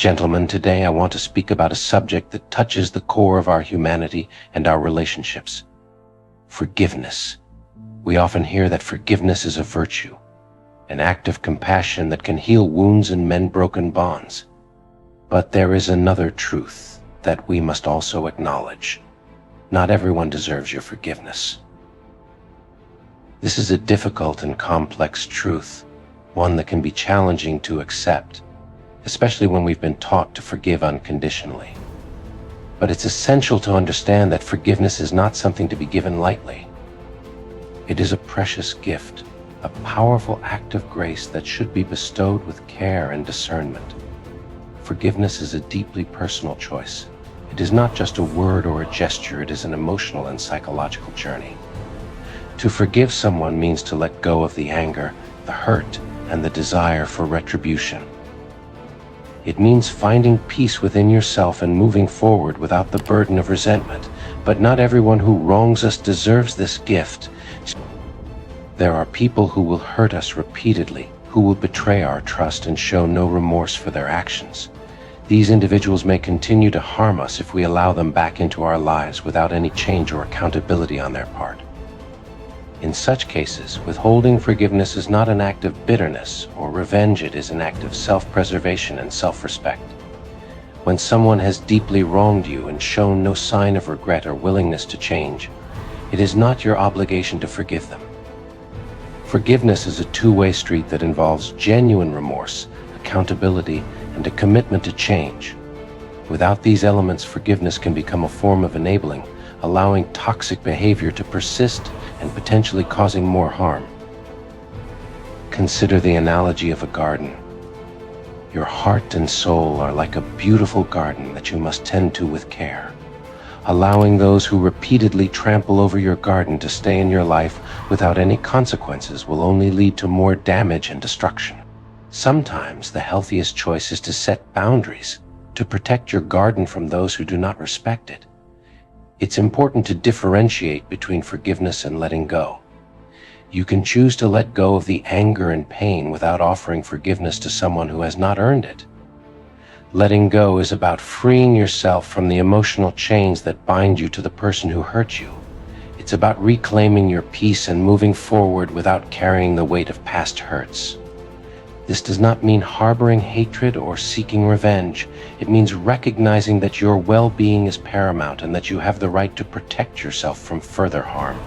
Gentlemen, today I want to speak about a subject that touches the core of our humanity and our relationships. Forgiveness. We often hear that forgiveness is a virtue, an act of compassion that can heal wounds and mend broken bonds. But there is another truth that we must also acknowledge. Not everyone deserves your forgiveness. This is a difficult and complex truth, one that can be challenging to accept, especially when we've been taught to forgive unconditionally. But it's essential to understand that forgiveness is not something to be given lightly. It is a precious gift, a powerful act of grace that should be bestowed with care and discernment. Forgiveness is a deeply personal choice. It is not just a word or a gesture, it is an emotional and psychological journey. To forgive someone means to let go of the anger, the hurt, and the desire for retribution. It means finding peace within yourself and moving forward without the burden of resentment. But not everyone who wrongs us deserves this gift. There are people who will hurt us repeatedly, who will betray our trust and show no remorse for their actions. These individuals may continue to harm us if we allow them back into our lives without any change or accountability on their part. In such cases, withholding forgiveness is not an act of bitterness or revenge, it is an act of self-preservation and self-respect. When someone has deeply wronged you and shown no sign of regret or willingness to change, it is not your obligation to forgive them. Forgiveness is a two-way street that involves genuine remorse, accountability, and a commitment to change. Without these elements, forgiveness can become a form of enabling, allowing toxic behavior to persist and potentially causing more harm. Consider the analogy of a garden. Your heart and soul are like a beautiful garden that you must tend to with care. Allowing those who repeatedly trample over your garden to stay in your life without any consequences will only lead to more damage and destruction. Sometimes the healthiest choice is to set boundaries, to protect your garden from those who do not respect it. It's important to differentiate between forgiveness and letting go. You can choose to let go of the anger and pain without offering forgiveness to someone who has not earned it. Letting go is about freeing yourself from the emotional chains that bind you to the person who hurt you. It's about reclaiming your peace and moving forward without carrying the weight of past hurts. This does not mean harboring hatred or seeking revenge. It means recognizing that your well-being is paramount and that you have the right to protect yourself from further harm.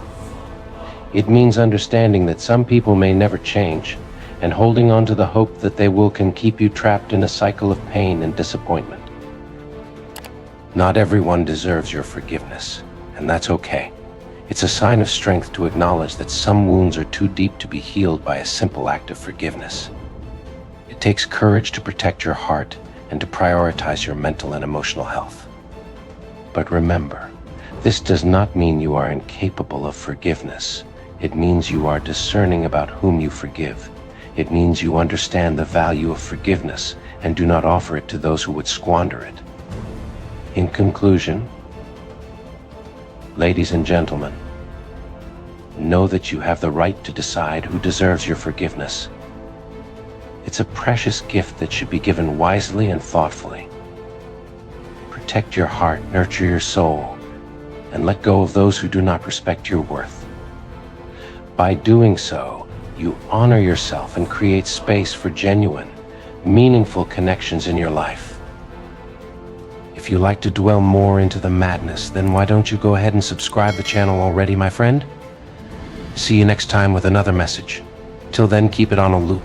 It means understanding that some people may never change, and holding on to the hope that they will can keep you trapped in a cycle of pain and disappointment. Not everyone deserves your forgiveness, and that's okay. It's a sign of strength to acknowledge that some wounds are too deep to be healed by a simple act of forgiveness. It takes courage to protect your heart and to prioritize your mental and emotional health. But remember, this does not mean you are incapable of forgiveness. It means you are discerning about whom you forgive. It means you understand the value of forgiveness and do not offer it to those who would squander it. In conclusion, ladies and gentlemen, know that you have the right to decide who deserves your forgiveness. It's a precious gift that should be given wisely and thoughtfully. Protect your heart, nurture your soul, and let go of those who do not respect your worth. By doing so, you honor yourself and create space for genuine, meaningful connections in your life. If you like to dwell more into the madness, then why don't you go ahead and subscribe to the channel already, my friend? See you next time with another message. Till then, keep it on a loop.